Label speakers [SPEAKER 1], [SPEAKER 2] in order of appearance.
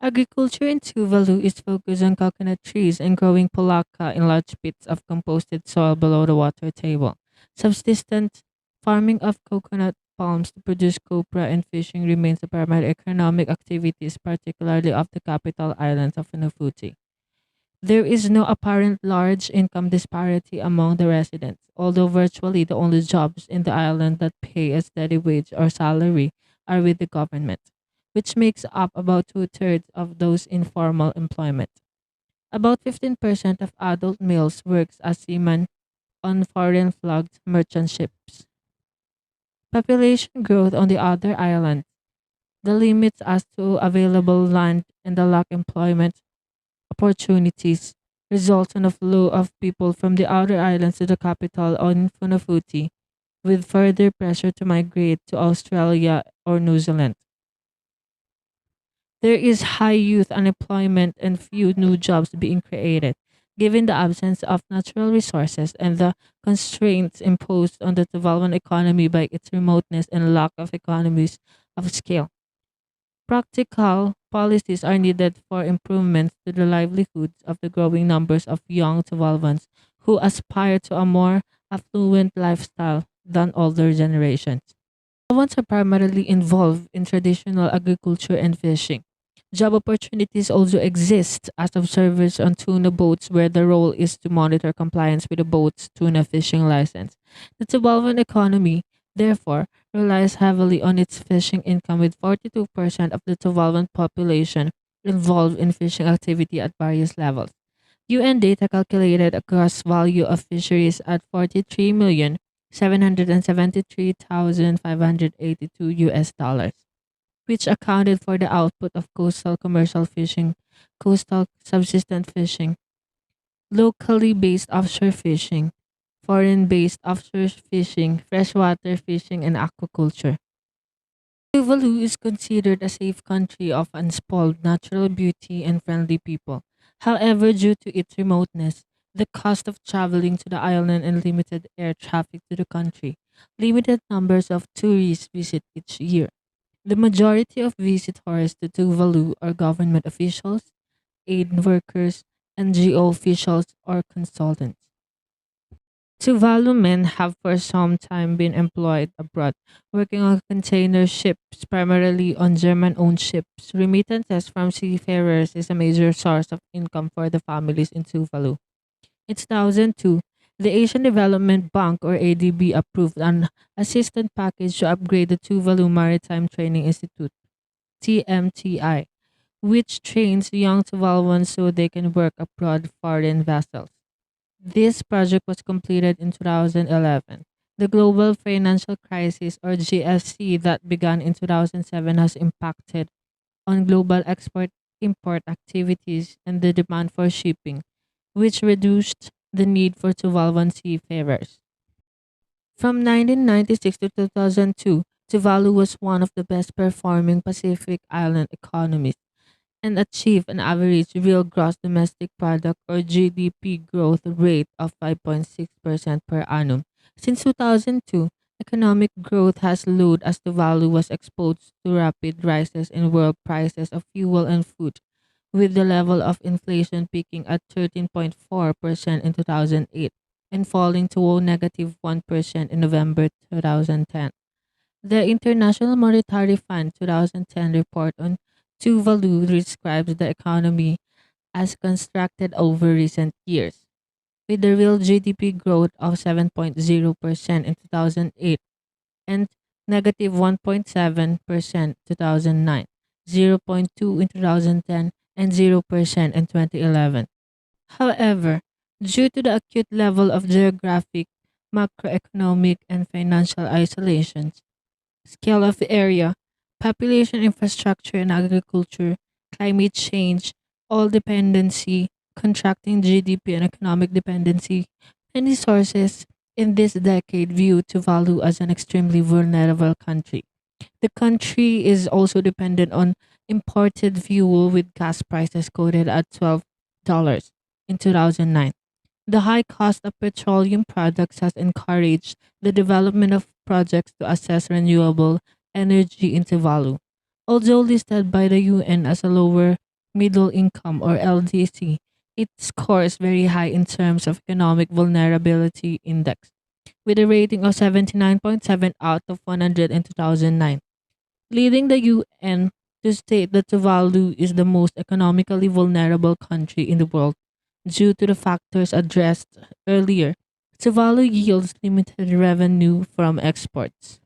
[SPEAKER 1] Agriculture in Tuvalu is focused on coconut trees and growing palaka in large pits of composted soil below the water table. Subsistence farming of coconut palms to produce copra and fishing remains the primary economic activities, particularly of the capital islands of Funafuti. There is no apparent large income disparity among the residents, although virtually the only jobs in the island that pay a steady wage or salary are with the government, which makes up about two-thirds of those in formal employment. About 15% of adult males works as seamen on foreign flagged merchant ships. Population growth on the other islands, the limits as to available land and the lack employment opportunities results in a flow of people from the outer islands to the capital on Funafuti, with further pressure to migrate to Australia or New Zealand. There is high youth unemployment and few new jobs being created, given the absence of natural resources and the constraints imposed on the development economy by its remoteness and lack of economies of scale. Practical policies are needed for improvements to the livelihoods of the growing numbers of young Tuvaluans who aspire to a more affluent lifestyle than older generations. Tuvaluans are primarily involved in traditional agriculture and fishing. Job opportunities also exist as observers on tuna boats where the role is to monitor compliance with the boat's tuna fishing license. The Tuvaluan economy, therefore, relies heavily on its fishing income with 42% of the Tuvaluan population involved in fishing activity at various levels. UN data calculated a gross value of fisheries at 43,773,582 US dollars, which accounted for the output of coastal commercial fishing, coastal subsistence fishing, locally based offshore fishing, foreign based offshore fishing, freshwater fishing, and aquaculture. Tuvalu is considered a safe country of unspoiled natural beauty and friendly people. However, due to its remoteness, the cost of traveling to the island and limited air traffic to the country, limited numbers of tourists visit each year. The majority of visitors to Tuvalu are government officials, aid workers, NGO officials, or consultants. Tuvalu men have for some time been employed abroad, working on container ships, primarily on German owned ships. Remittances from seafarers is a major source of income for the families in Tuvalu. In 2002, the Asian Development Bank or ADB approved an assistance package to upgrade the Tuvalu Maritime Training Institute, TMTI, which trains young Tuvaluans so they can work abroad foreign vessels. This project was completed in 2011. The global financial crisis or GFC that began in 2007 has impacted on global export import activities and the demand for shipping, which reduced the need for Tuvaluan seafarers. From 1996 to 2002, Tuvalu was one of the best performing Pacific Island economies and achieved an average real gross domestic product or GDP growth rate of 5.6% per annum. Since 2002, economic growth has slowed as Tuvalu was exposed to rapid rises in world prices of fuel and food, with the level of inflation peaking at 13.4% in 2008 and falling to negative 1% in November 2010. The International Monetary Fund 2010 report on Tuvalu describes the economy as constructed over recent years, with the real GDP growth of 7.0% in 2008 and negative 1.7% 2009, 0.2 in 2010, and 0% in 2011. However, due to the acute level of geographic, macroeconomic, and financial isolation, scale of the area, population infrastructure and agriculture, climate change, oil dependency, contracting GDP and economic dependency, many sources in this decade view Tuvalu as an extremely vulnerable country. The country is also dependent on imported fuel with gas prices quoted at $12 in 2009. The high cost of petroleum products has encouraged the development of projects to assess renewable energy in Tuvalu. Although listed by the UN as a lower middle income or LDC. It scores very high in terms of economic vulnerability index with a rating of 79.7 out of 100 in 2009, leading the UN to state that Tuvalu is the most economically vulnerable country in the world due to the factors addressed earlier. Tuvalu yields limited revenue from exports.